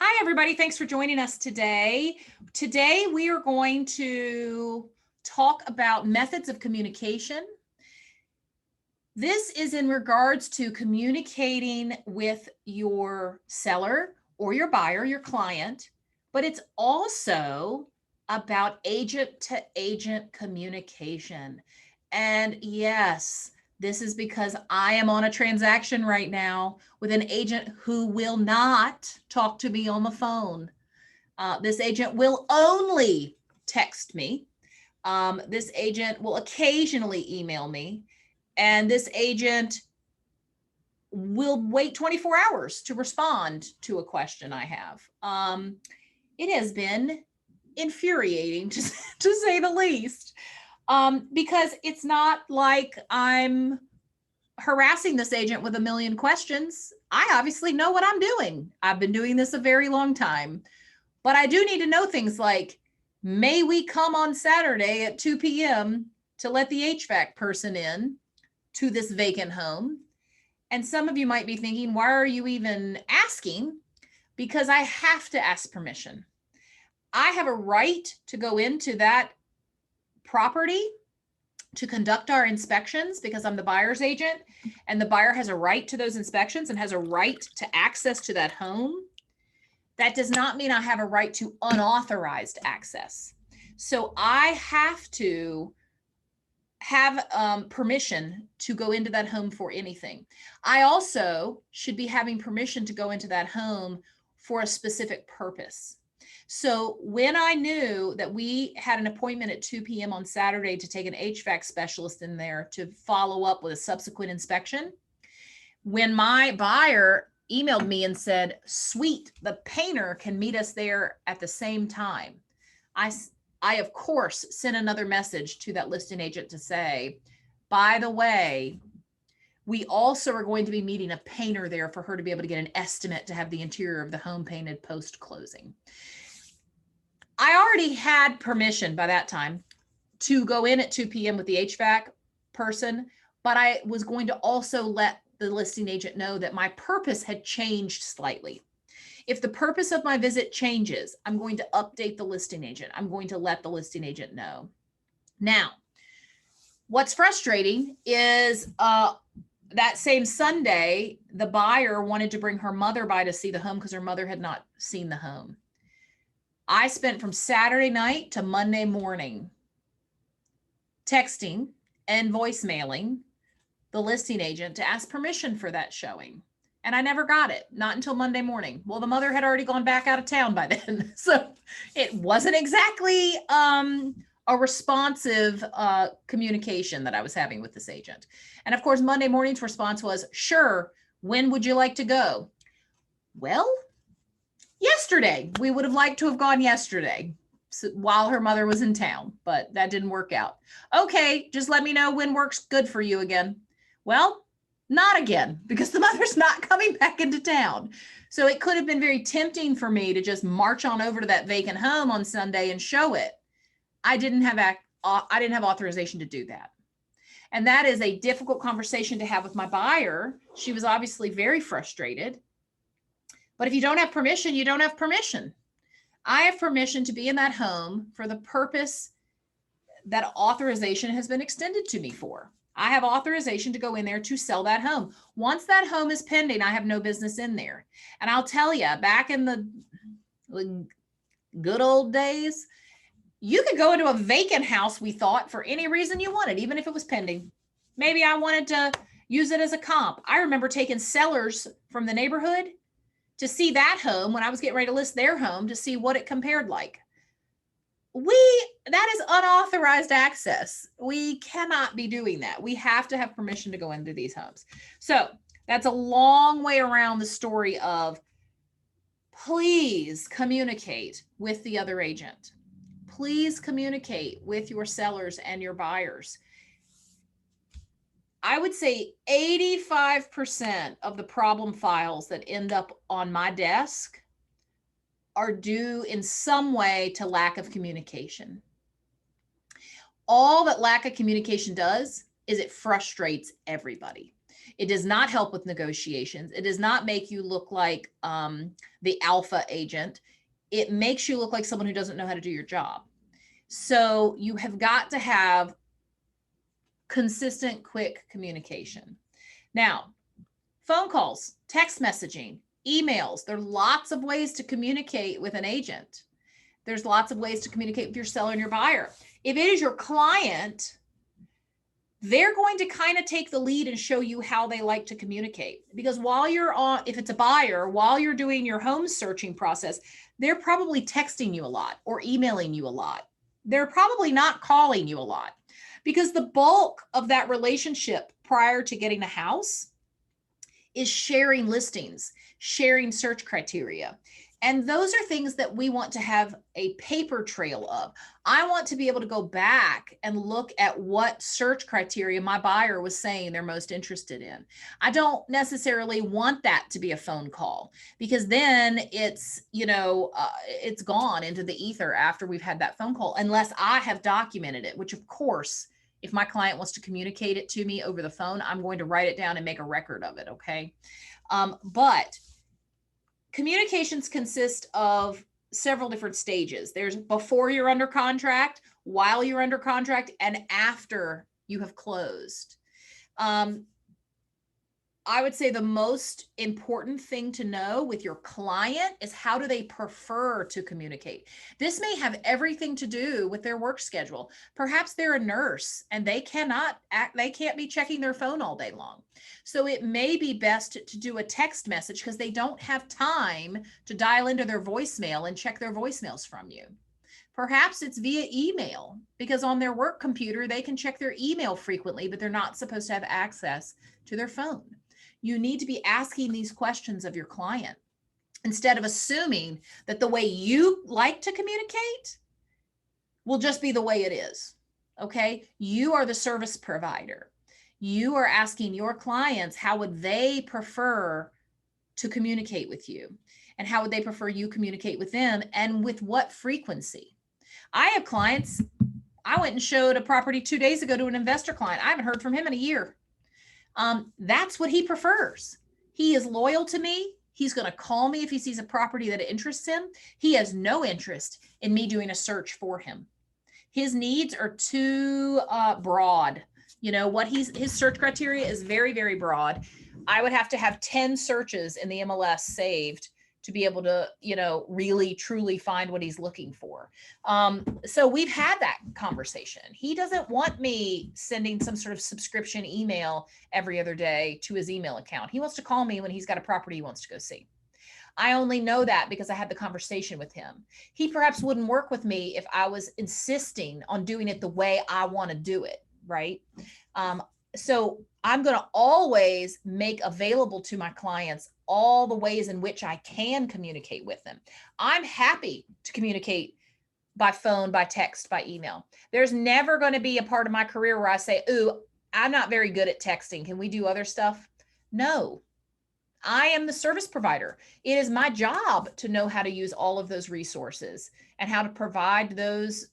Hi, everybody. Thanks for joining us today. Today, we are going to talk about methods of communication. This is in regards to communicating with your seller or your buyer, your client, but it's also about agent to agent communication. And yes, this is because I am on a transaction right now with an agent who will not talk to me on the phone. This agent will only text me. This agent will occasionally email me. And this agent will wait 24 hours to respond to a question I have. It has been infuriating to say the least, because it's not like I'm harassing this agent with a million questions. I obviously know what I'm doing. I've been doing this a very long time, but I do need to know things like, may we come on Saturday at 2 p.m. to let the HVAC person in to this vacant home? And some of you might be thinking, why are you even asking? Because I have to ask permission. I have a right to go into that property to conduct our inspections because I'm the buyer's agent, and the buyer has a right to those inspections and has a right to access to that home. That does not mean I have a right to unauthorized access. So I have to have permission to go into that home for anything. I also should be having permission to go into that home for a specific purpose. So when I knew that we had an appointment at 2 p.m. on Saturday to take an HVAC specialist in there to follow up with a subsequent inspection, when my buyer emailed me and said, sweet, the painter can meet us there at the same time, I of course sent another message to that listing agent to say, by the way, we also are going to be meeting a painter there for her to be able to get an estimate to have the interior of the home painted post closing. I already had permission by that time to go in at 2 p.m. with the HVAC person, but I was going to also let the listing agent know that my purpose had changed slightly. If the purpose of my visit changes, I'm going to update the listing agent. I'm going to let the listing agent know. Now, what's frustrating is that same Sunday, the buyer wanted to bring her mother by to see the home because her mother had not seen the home. I spent from Saturday night to Monday morning texting and voicemailing the listing agent to ask permission for that showing. And I never got it, not until Monday morning. Well, the mother had already gone back out of town by then. So it wasn't exactly a responsive communication that I was having with this agent. And of course, Monday morning's response was, sure, when would you like to go? Well, yesterday. We would have liked to have gone yesterday while her mother was in town, but that didn't work out. Okay, just let me know when works good for you again. Well, not again, because the mother's not coming back into town. So it could have been very tempting for me to just march on over to that vacant home on Sunday and show it. I didn't have authorization to do that. And that is a difficult conversation to have with my buyer. She was obviously very frustrated. But if you don't have permission, you don't have permission. I have permission to be in that home for the purpose that authorization has been extended to me for. I have authorization to go in there to sell that home. Once that home is pending, I have no business in there. And I'll tell you, back in the good old days, you could go into a vacant house, we thought, for any reason you wanted, even if it was pending. Maybe I wanted to use it as a comp. I remember taking sellers from the neighborhood to see that home when I was getting ready to list their home to see what it compared like. That is unauthorized access. We cannot be doing that. We have to have permission to go into these homes. So that's a long way around the story of please communicate with the other agent. Please communicate with your sellers and your buyers. I would say 85% of the problem files that end up on my desk are due in some way to lack of communication. All that lack of communication does is it frustrates everybody. It does not help with negotiations. It does not make you look like the alpha agent. It makes you look like someone who doesn't know how to do your job. So you have got to have consistent, quick communication. Now, phone calls, text messaging, emails, there are lots of ways to communicate with an agent. There's lots of ways to communicate with your seller and your buyer. If it is your client, they're going to kind of take the lead and show you how they like to communicate. Because while you're on, if it's a buyer, while you're doing your home searching process, they're probably texting you a lot or emailing you a lot. They're probably not calling you a lot, because the bulk of that relationship prior to getting a house is sharing listings, sharing search criteria. And those are things that we want to have a paper trail of. I want to be able to go back and look at what search criteria my buyer was saying they're most interested in. I don't necessarily want that to be a phone call, because then it's, it's gone into the ether after we've had that phone call, unless I have documented it, which of course, if my client wants to communicate it to me over the phone, I'm going to write it down and make a record of it. Okay. But communications consist of several different stages. There's before you're under contract, while you're under contract, and after you have closed. I would say the most important thing to know with your client is, how do they prefer to communicate? This may have everything to do with their work schedule. Perhaps they're a nurse and they can't be checking their phone all day long. So it may be best to do a text message, because they don't have time to dial into their voicemail and check their voicemails from you. Perhaps it's via email, because on their work computer, they can check their email frequently, but they're not supposed to have access to their phone. You need to be asking these questions of your client, instead of assuming that the way you like to communicate will just be the way it is. Okay. You are the service provider. You are asking your clients, how would they prefer to communicate with you? And how would they prefer you communicate with them, and with what frequency? I have clients, I went and showed a property 2 days ago to an investor client. I haven't heard from him in a year. That's what he prefers. He is loyal to me. He's going to call me if he sees a property that interests him. He has no interest in me doing a search for him. His needs are too broad. His search criteria is very, very broad. I would have to have 10 searches in the MLS saved to be able to, really truly find what he's looking for. So we've had that conversation. He doesn't want me sending some sort of subscription email every other day to his email account. He wants to call me when he's got a property he wants to go see. I only know that because I had the conversation with him. He perhaps wouldn't work with me if I was insisting on doing it the way I want to do it, right? So I'm going to always make available to my clients all the ways in which I can communicate with them. I'm happy to communicate by phone, by text, by email. There's never going to be a part of my career where I say, ooh, I'm not very good at texting. Can we do other stuff? No, I am the service provider. It is my job to know how to use all of those resources and how to provide those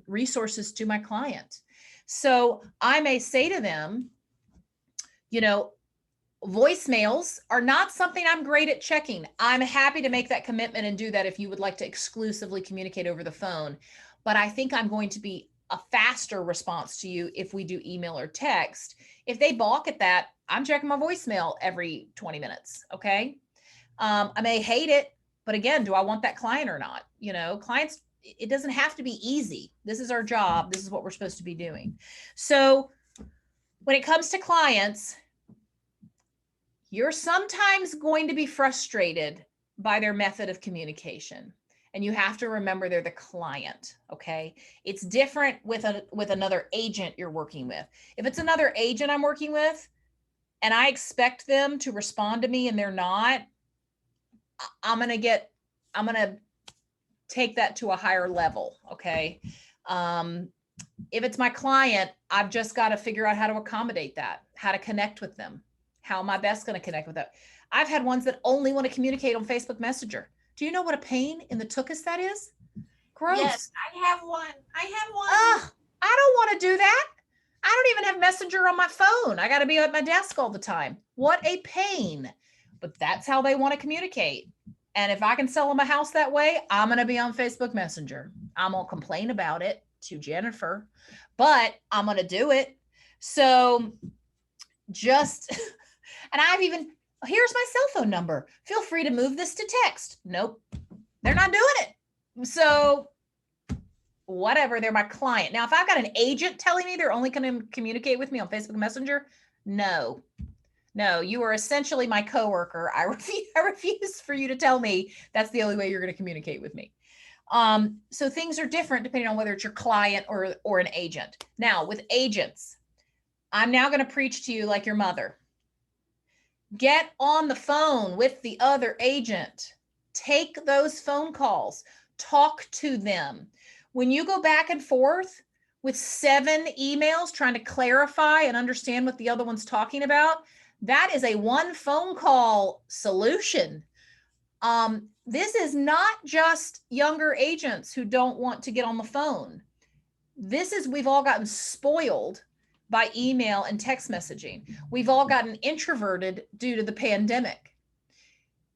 resources to my client. So I may say to them, voicemails are not something I'm great at checking. I'm happy to make that commitment and do that if you would like to exclusively communicate over the phone. But I think I'm going to be a faster response to you if we do email or text. If they balk at that, I'm checking my voicemail every 20 minutes. Okay. I may hate it, but again, do I want that client or not? Clients, it doesn't have to be easy. This is our job. This is what we're supposed to be doing. So when it comes to clients, you're sometimes going to be frustrated by their method of communication. And you have to remember they're the client, okay? It's different with another agent you're working with. If it's another agent I'm working with and I expect them to respond to me and they're not, I'm going to take that to a higher level, okay? If it's my client, I've just got to figure out how to accommodate that, how to connect with them. How am I best going to connect with them? I've had ones that only want to communicate on Facebook Messenger. Do you know what a pain in the tuchus that is? Gross. Yes, I have one. I don't want to do that. I don't even have Messenger on my phone. I got to be at my desk all the time. What a pain. But that's how they want to communicate. And if I can sell them a house that way, I'm going to be on Facebook Messenger. I'm going to complain about it to Jennifer, but I'm going to do it. So just, and I've even, here's my cell phone number. Feel free to move this to text. Nope, they're not doing it. So whatever, they're my client. Now, if I've got an agent telling me they're only going to communicate with me on Facebook Messenger, no, you are essentially my coworker. I refuse for you to tell me that's the only way you're going to communicate with me. So things are different depending on whether it's your client or an agent. Now, with agents, I'm now going to preach to you like your mother. Get on the phone with the other agent. Take those phone calls. Talk to them. When you go back and forth with 7 emails trying to clarify and understand what the other one's talking about, that is a one phone call solution. This is not just younger agents who don't want to get on the phone. We've all gotten spoiled by email and text messaging. We've all gotten introverted due to the pandemic.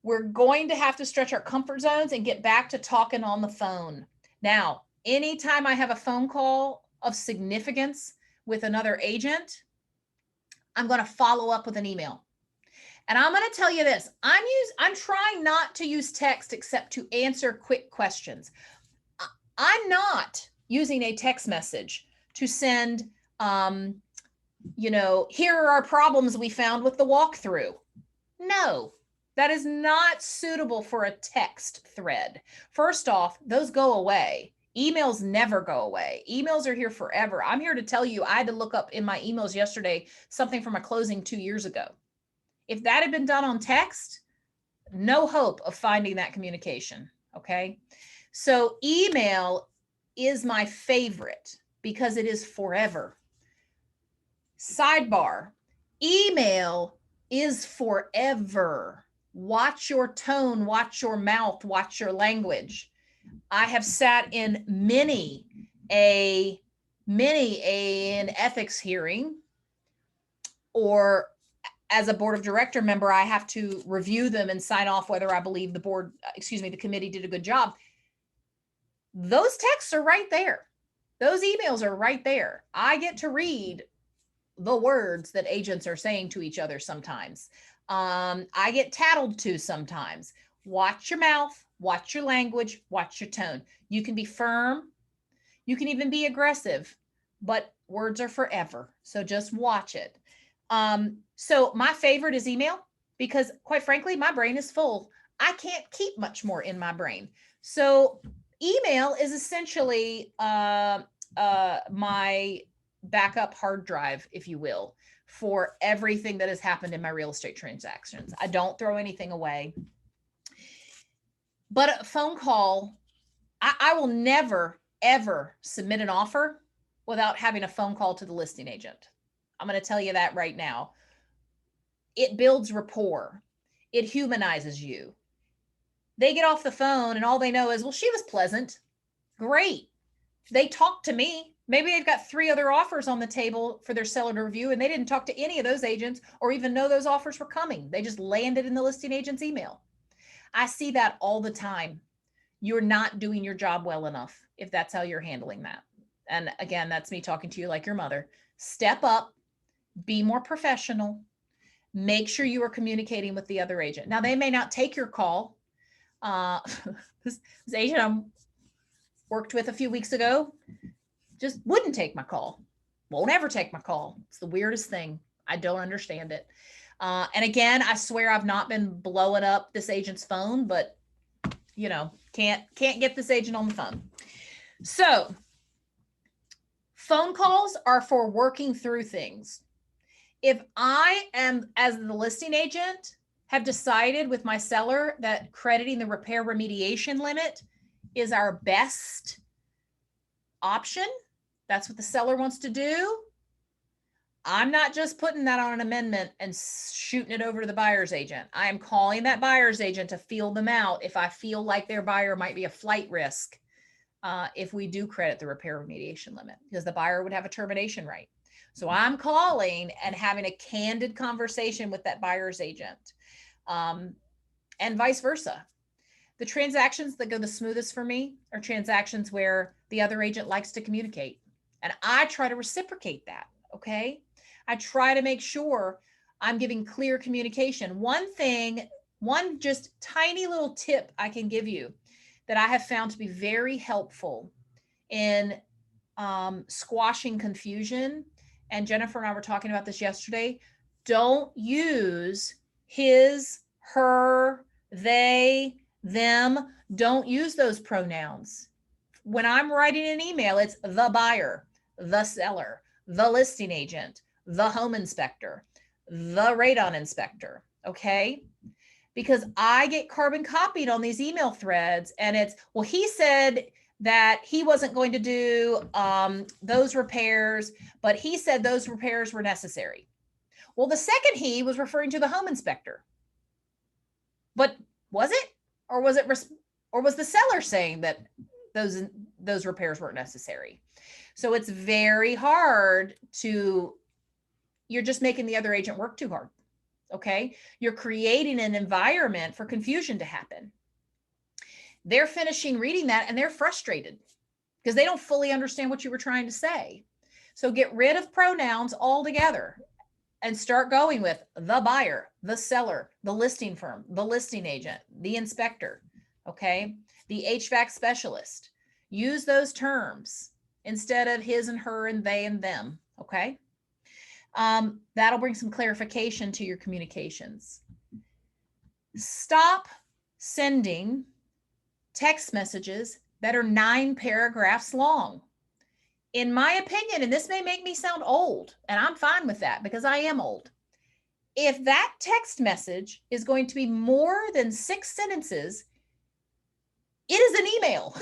We're going to have to stretch our comfort zones and get back to talking on the phone. Now, anytime I have a phone call of significance with another agent, I'm going to follow up with an email. And I'm going to tell you this, I'm trying not to use text except to answer quick questions. I'm not using a text message to send, here are our problems we found with the walkthrough. No, that is not suitable for a text thread. First off, those go away. Emails never go away. Emails are here forever. I'm here to tell you, I had to look up in my emails yesterday something from a closing 2 years ago. If that had been done on text, no hope of finding that communication, okay? So email is my favorite because it is forever. Sidebar, email is forever. Watch your tone, watch your mouth, watch your language. I have sat in many an ethics hearing, or as a board of director member, I have to review them and sign off whether I believe the committee did a good job. Those texts are right there. Those emails are right there. I get to read the words that agents are saying to each other sometimes. I get tattled to sometimes. Watch your mouth, watch your language, watch your tone. You can be firm. You can even be aggressive, but words are forever. So just watch it. So my favorite is email because, quite frankly, my brain is full. I can't keep much more in my brain. So email is essentially my backup hard drive, if you will, for everything that has happened in my real estate transactions. I don't throw anything away. But a phone call, I will never, ever submit an offer without having a phone call to the listing agent. I'm going to tell you that right now. It builds rapport. It humanizes you. They get off the phone and all they know is, well, she was pleasant. Great. They talked to me. Maybe they've got 3 other offers on the table for their seller to review, and they didn't talk to any of those agents or even know those offers were coming. They just landed in the listing agent's email. I see that all the time. You're not doing your job well enough if that's how you're handling that. And again, that's me talking to you like your mother. Step up, be more professional, make sure you are communicating with the other agent. Now, they may not take your call. This agent I worked with a few weeks ago just wouldn't take my call, won't ever take my call. It's the weirdest thing. I don't understand it. And again, I swear I've not been blowing up this agent's phone, but can't get this agent on the phone. So phone calls are for working through things. If I am, as the listing agent, have decided with my seller that crediting the repair remediation limit is our best option, that's what the seller wants to do, I'm not just putting that on an amendment and shooting it over to the buyer's agent. I am calling that buyer's agent to feel them out if I feel like their buyer might be a flight risk if we do credit the repair remediation limit, because the buyer would have a termination right. So I'm calling and having a candid conversation with that buyer's agent, and vice versa. The transactions that go the smoothest for me are transactions where the other agent likes to communicate. And I try to reciprocate that. Okay. I try to make sure I'm giving clear communication. One just tiny little tip I can give you that I have found to be very helpful in squashing confusion. And Jennifer and I were talking about this yesterday. Don't use his, her, they, them. Don't use those pronouns. When I'm writing an email, it's the buyer, the seller, the listing agent, the home inspector, the radon inspector. Okay. Because I get carbon copied on these email threads, and it's, well, he said that he wasn't going to do those repairs, but he said those repairs were necessary. Well, the second he was referring to the home inspector. But was it? Or was the seller saying that those repairs weren't necessary? So it's very hard you're just making the other agent work too hard. Okay. You're creating an environment for confusion to happen. They're finishing reading that and they're frustrated because they don't fully understand what you were trying to say. So get rid of pronouns altogether and start going with the buyer, the seller, the listing firm, the listing agent, the inspector. Okay. The HVAC specialist. Use those terms instead of his and her and they and them. Okay. That'll bring some clarification to your communications. Stop sending text messages that are 9 paragraphs long. In my opinion, and this may make me sound old, and I'm fine with that because I am old. If that text message is going to be more than 6 sentences, it is an email.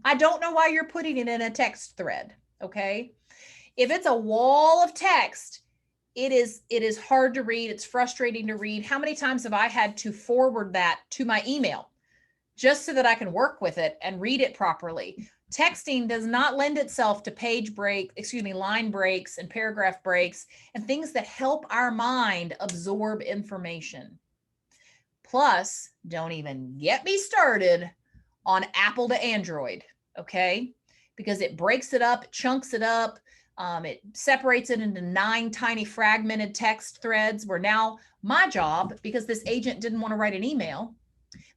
I don't know why you're putting it in a text thread. Okay. If it's a wall of text, it is hard to read. It's frustrating to read. How many times have I had to forward that to my email just so that I can work with it and read it properly? Texting does not lend itself to line breaks and paragraph breaks and things that help our mind absorb information. Plus, don't even get me started on Apple to Android, okay? Because it breaks it up, chunks it up, it separates it into 9 tiny fragmented text threads where now my job, because this agent didn't want to write an email,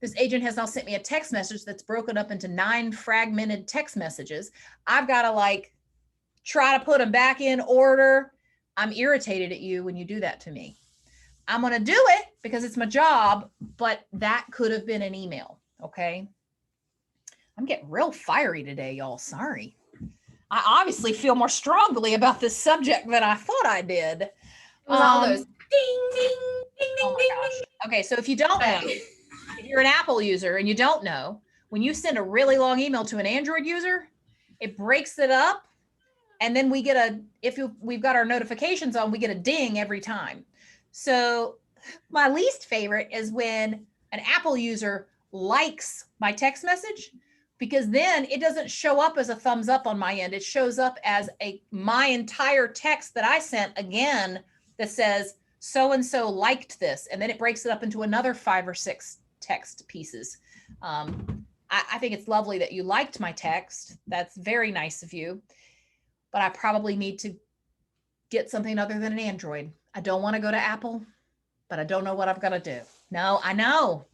this agent has now sent me a text message that's broken up into 9 fragmented text messages. I've got to try to put them back in order. I'm irritated at you when you do that to me. I'm going to do it because it's my job, but that could have been an email. Okay. I'm getting real fiery today, y'all. Sorry. I obviously feel more strongly about this subject than I thought I did. It was all those ding, ding, ding, ding, ding, ding. Okay, so if you don't know, if you're an Apple user and you don't know, when you send a really long email to an Android user, it breaks it up, and then we get we've got our notifications on, we get a ding every time. So my least favorite is when an Apple user likes my text message, because then it doesn't show up as a thumbs up on my end. It shows up as my entire text that I sent again that says so-and-so liked this. And then it breaks it up into another 5 or 6 text pieces. I think it's lovely that you liked my text. That's very nice of you. But I probably need to get something other than an Android. I don't want to go to Apple, but I don't know what I've got to do. No, I know.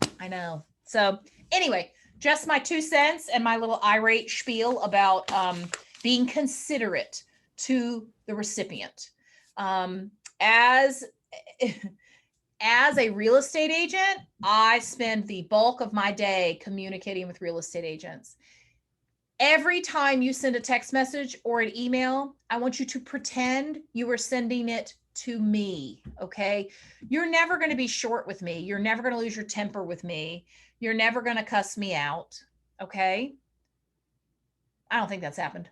So anyway, just my 2 cents and my little irate spiel about being considerate to the recipient. As a real estate agent, I spend the bulk of my day communicating with real estate agents. Every time you send a text message or an email, I want you to pretend you are sending it to me, okay? You're never going to be short with me. You're never going to lose your temper with me. You're never going to cuss me out, okay? I don't think that's happened.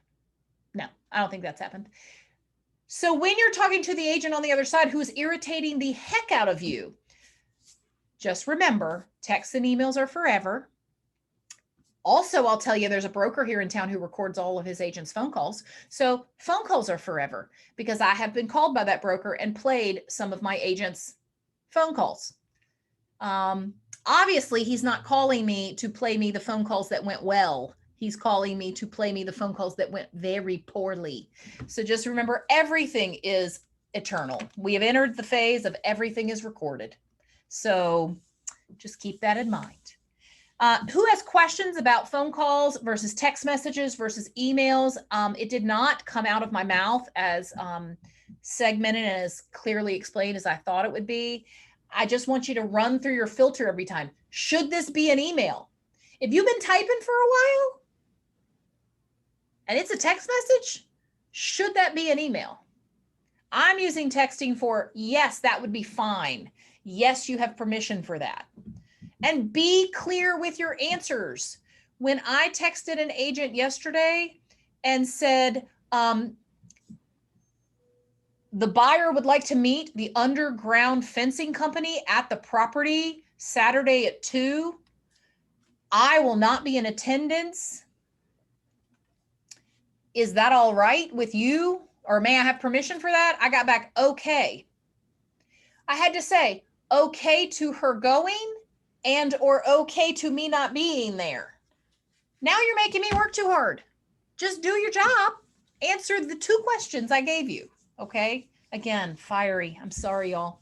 No, I don't think that's happened. So when you're talking to the agent on the other side who is irritating the heck out of you, just remember, texts and emails are forever. Also, I'll tell you, there's a broker here in town who records all of his agents' phone calls. So phone calls are forever because I have been called by that broker and played some of my agents' phone calls. Obviously, he's not calling me to play me the phone calls that went well. He's calling me to play me the phone calls that went very poorly. So just remember, everything is eternal. We have entered the phase of everything is recorded. So just keep that in mind. Who has questions about phone calls versus text messages versus emails? It did not come out of my mouth as segmented and as clearly explained as I thought it would be. I just want you to run through your filter every time. Should this be an email? If you've been typing for a while and it's a text message, should that be an email? I'm using texting for, yes, that would be fine. Yes, you have permission for that. And be clear with your answers. When I texted an agent yesterday and said, the buyer would like to meet the underground fencing company at the property Saturday at 2. I will not be in attendance. Is that all right with you? Or may I have permission for that? I got back, okay. I had to say, okay to her going and or okay to me not being there. Now you're making me work too hard. Just do your job. Answer the 2 questions I gave you. Okay. Again, fiery. I'm sorry, y'all.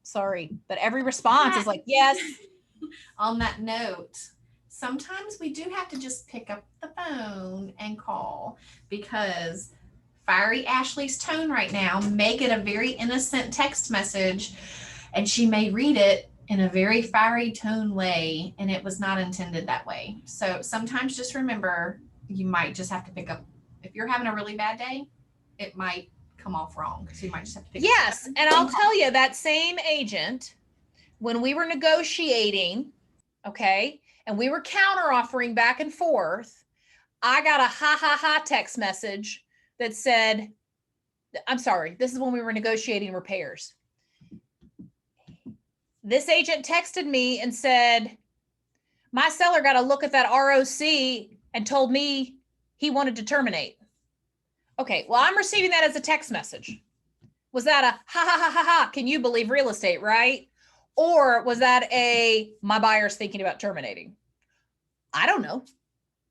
Sorry. But every response is like, yes. On that note, sometimes we do have to just pick up the phone and call, because fiery Ashley's tone right now make it a very innocent text message, and she may read it in a very fiery tone way, and it was not intended that way. So sometimes just remember, you might just have to pick up. If you're having a really bad day, it might come off wrong. So you might just have to pick Yes. up. And I'll tell you, that same agent, when we were negotiating, okay, and we were counter offering back and forth, I got a ha ha ha text message that said, I'm sorry, this is when we were negotiating repairs. This agent texted me and said, my seller got a look at that ROC and told me he wanted to terminate. Okay, well, I'm receiving that as a text message. Was that a ha ha ha ha ha, can you believe real estate, right? Or was that a, my buyer's thinking about terminating? I don't know.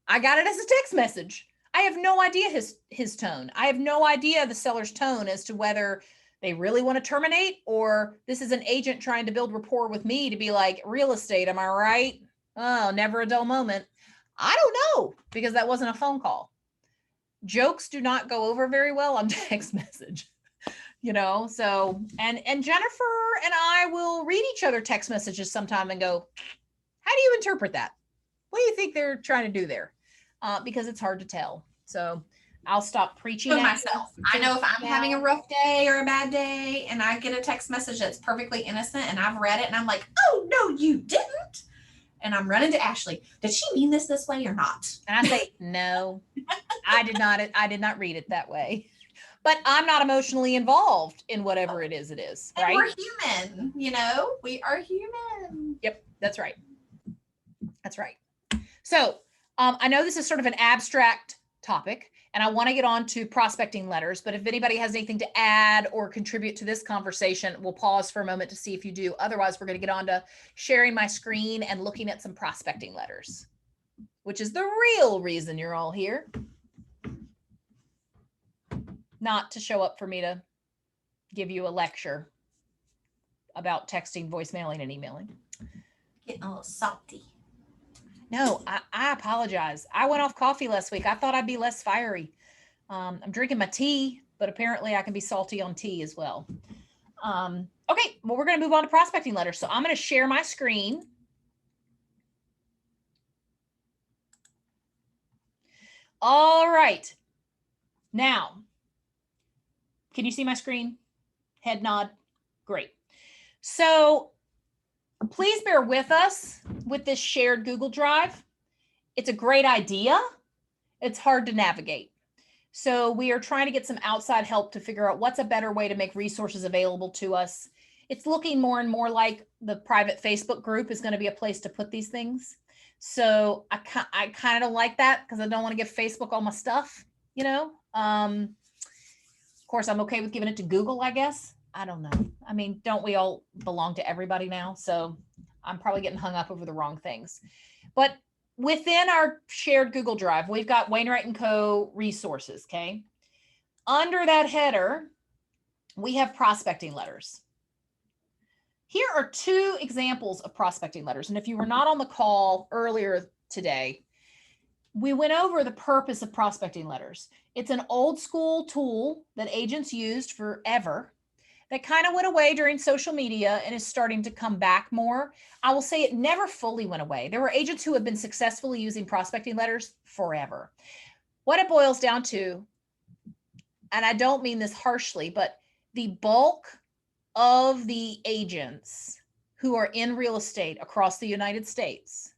I got it as a text message. I have no idea his tone. I have no idea the seller's tone as to whether they really want to terminate, or this is an agent trying to build rapport with me to be like, real estate, am I right? Oh, never a dull moment. I don't know, because that wasn't a phone call. Jokes do not go over very well on text message, you know? So, and Jennifer and I will read each other text messages sometime and go, how do you interpret that? What do you think they're trying to do there? Because it's hard to tell. So I'll stop preaching For at myself. you. I know if I'm having a rough day or a bad day and I get a text message that's perfectly innocent and I've read it and I'm like, oh, no, you didn't. And I'm running to Ashley. Did she mean this way or not? And I say, no, I did not read it that way. But I'm not emotionally involved in whatever it is, And right? we're human, you know? We are human. Yep, that's right. That's right. So I know this is sort of an abstract topic, and I want to get on to prospecting letters, but if anybody has anything to add or contribute to this conversation, we'll pause for a moment to see if you do. Otherwise, we're going to get on to sharing my screen and looking at some prospecting letters, which is the real reason you're all here. Not to show up for me to give you a lecture about texting, voicemailing, and emailing. Getting a little salty. No, I apologize. I went off coffee last week. I thought I'd be less fiery. I'm drinking my tea, but apparently I can be salty on tea as well. Okay, well, we're going to move on to prospecting letters. So I'm going to share my screen. All right. Now, can you see my screen? Head nod. Great. So please bear with us with this shared Google Drive. It's a great idea. It's hard to navigate. So we are trying to get some outside help to figure out what's a better way to make resources available to us. It's looking more and more like the private Facebook group is going to be a place to put these things. So I kind of don't like that because I don't want to give Facebook all my stuff, you know. Of course, I'm okay with giving it to Google, I guess. I don't know. I mean, don't we all belong to everybody now? So I'm probably getting hung up over the wrong things. But within our shared Google Drive, we've got Wainwright and Co. resources, okay? Under that header, we have prospecting letters. Here are 2 examples of prospecting letters. And if you were not on the call earlier today, we went over the purpose of prospecting letters. It's an old school tool that agents used forever that kind of went away during social media and is starting to come back more. I will say it never fully went away. There were agents who have been successfully using prospecting letters forever. What it boils down to, and I don't mean this harshly, but the bulk of the agents who are in real estate across the United States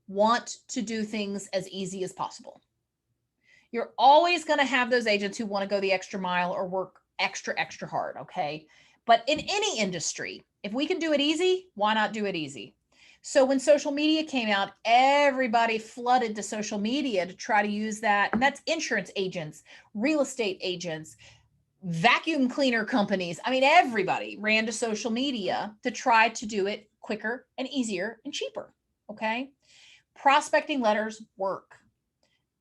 want to do things as easy as possible. You're always going to have those agents who want to go the extra mile or work extra hard, okay? But in any industry, if we can do it easy, why not do it easy? So when social media came out, everybody flooded to social media to try to use that. And that's insurance agents, real estate agents, vacuum cleaner companies. I mean, everybody ran to social media to try to do it quicker and easier and cheaper, okay? Prospecting letters work.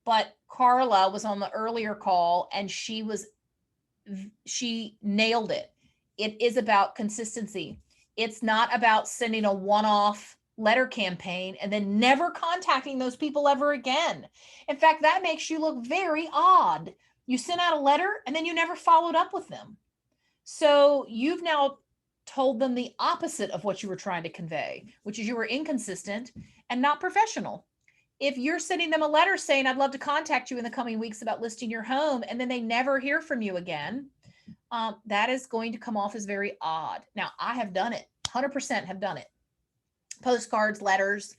But Carla was on the earlier call and she nailed it. It is about consistency. It's not about sending a one-off letter campaign and then never contacting those people ever again. In fact, that makes you look very odd. You sent out a letter and then you never followed up with them. So you've now told them the opposite of what you were trying to convey, which is you were inconsistent and not professional. If you're sending them a letter saying, I'd love to contact you in the coming weeks about listing your home, and then they never hear from you again, that is going to come off as very odd. Now, I have done it, 100% have done it. Postcards, letters.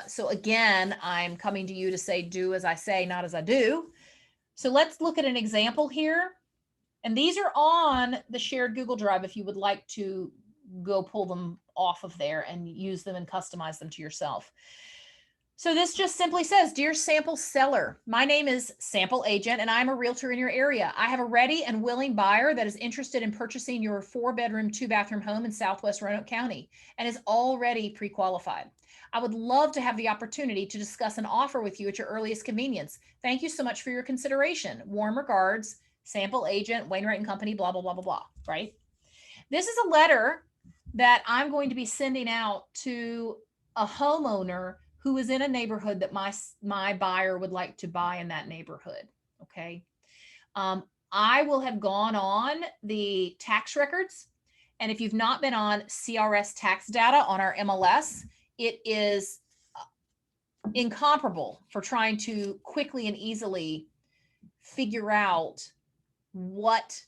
So again, I'm coming to you to say, do as I say, not as I do. So let's look at an example here. And these are on the shared Google Drive if you would like to go pull them off of there and use them and customize them to yourself. So this just simply says, dear sample seller, my name is Sample Agent and I'm a realtor in your area. I have a ready and willing buyer that is interested in purchasing your 4-bedroom, 2-bathroom home in Southwest Roanoke County and is already pre-qualified. I would love to have the opportunity to discuss an offer with you at your earliest convenience. Thank you so much for your consideration. Warm regards, Sample Agent, Wainwright and Company, blah, blah, blah, blah, blah, right? This is a letter that I'm going to be sending out to a homeowner who is in a neighborhood that my buyer would like to buy in that neighborhood, okay? I will have gone on the tax records, and if you've not been on CRS tax data on our MLS, it is incomparable for trying to quickly and easily figure out what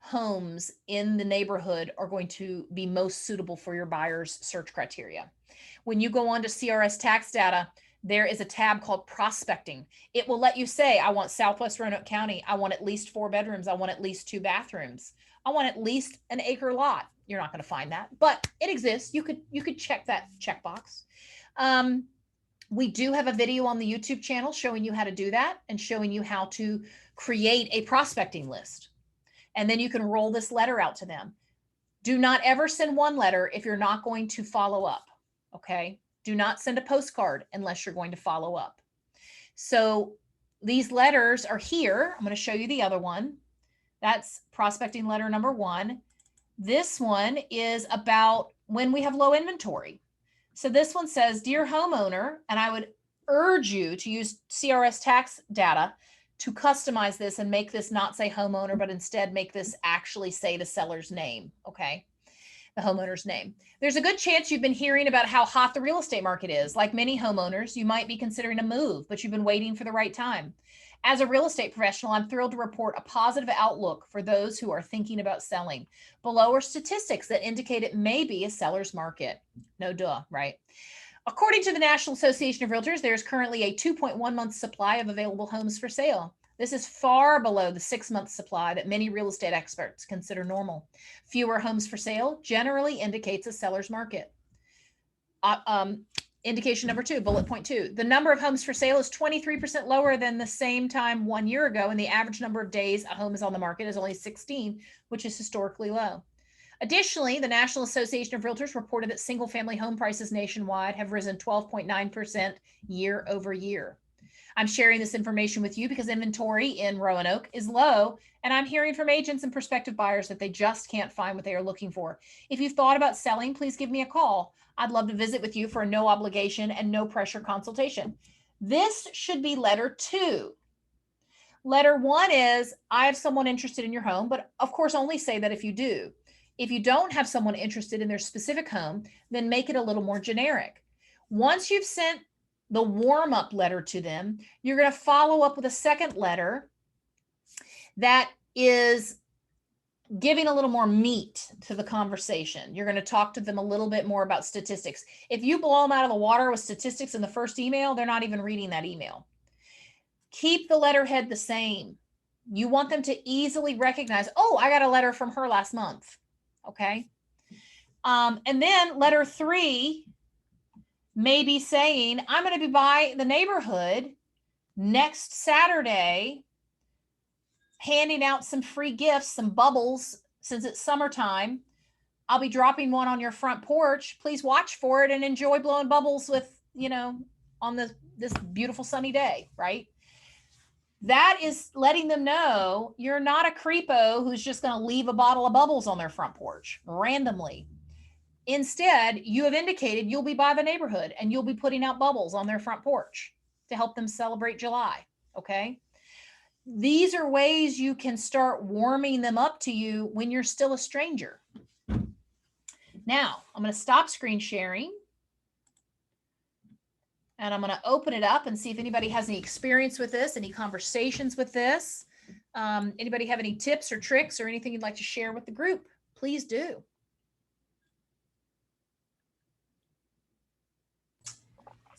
homes in the neighborhood are going to be most suitable for your buyer's search criteria. When you go on to CRS tax data, there is a tab called prospecting. It will let you say, I want Southwest Roanoke County. I want at least 4 bedrooms. I want at least 2 bathrooms. I want at least an acre lot. You're not going to find that, but it exists. You could check that checkbox. We do have a video on the YouTube channel showing you how to do that and showing you how to create a prospecting list. And then you can roll this letter out to them. Do not ever send one letter if you're not going to follow up, okay? Do not send a postcard unless you're going to follow up. So these letters are here. I'm going to show you the other one. That's prospecting letter number 1. This one is about when we have low inventory. So this one says, dear homeowner, and I would urge you to use CRS tax data to customize this and make this not say homeowner, but instead make this actually say the seller's name, okay? The homeowner's name. There's a good chance you've been hearing about how hot the real estate market is. Like many homeowners, you might be considering a move, but you've been waiting for the right time. As a real estate professional, I'm thrilled to report a positive outlook for those who are thinking about selling. Below are statistics that indicate it may be a seller's market. No duh, right? According to the National Association of Realtors, there's currently a 2.1 month supply of available homes for sale. This is far below the 6-month supply that many real estate experts consider normal. Fewer homes for sale generally indicates a seller's market. Indication number 2, bullet point 2. The number of homes for sale is 23% lower than the same time 1 year ago, and the average number of days a home is on the market is only 16, which is historically low. Additionally, the National Association of Realtors reported that single-family home prices nationwide have risen 12.9% year over year. I'm sharing this information with you because inventory in Roanoke is low, and I'm hearing from agents and prospective buyers that they just can't find what they are looking for. If you've thought about selling, please give me a call. I'd love to visit with you for a no obligation and no pressure consultation. This should be letter 2. Letter 1 is, I have someone interested in your home, but of course only say that if you do. If you don't have someone interested in their specific home, then make it a little more generic. Once you've sent the warm-up letter to them, you're going to follow up with a second letter that is giving a little more meat to the conversation. You're going to talk to them a little bit more about statistics. If you blow them out of the water with statistics in the first email, they're not even reading that email. Keep the letterhead the same. You want them to easily recognize, oh, I got a letter from her last month. Okay. And then letter 3 may be saying, I'm going to be by the neighborhood next Saturday, handing out some free gifts, some bubbles, since it's summertime. I'll be dropping one on your front porch. Please watch for it and enjoy blowing bubbles with, on this beautiful sunny day, right? That is letting them know you're not a creepo who's just going to leave a bottle of bubbles on their front porch randomly. Instead, you have indicated you'll be by the neighborhood and you'll be putting out bubbles on their front porch to help them celebrate July. Okay. These are ways you can start warming them up to you when you're still a stranger. Now, I'm going to stop screen sharing. And I'm going to open it up and see if anybody has any experience with this, any conversations with this. Anybody have any tips or tricks or anything you'd like to share with the group? Please do.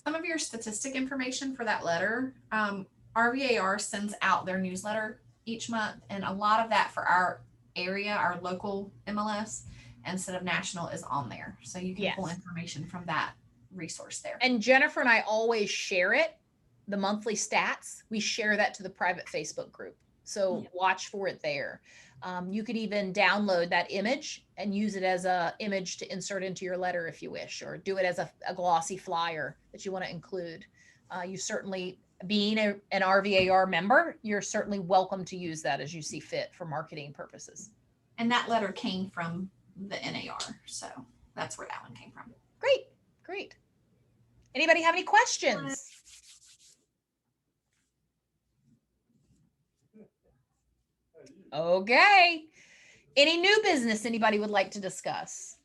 Some of your statistic information for that letter, RVAR sends out their newsletter each month, and a lot of that for our area, our local MLS, instead of national, is on there. So you can pull information from that resource there. And Jennifer and I always share it, the monthly stats. We share that to the private Facebook group. So watch for it there. You could even download that image and use it as a image to insert into your letter if you wish, or do it as a glossy flyer that you want to include. You certainly, being an RVAR member, you're certainly welcome to use that as you see fit for marketing purposes. And that letter came from the NAR. So that's where that one came from. Great. Great. Anybody have any questions? Okay. Any new business anybody would like to discuss?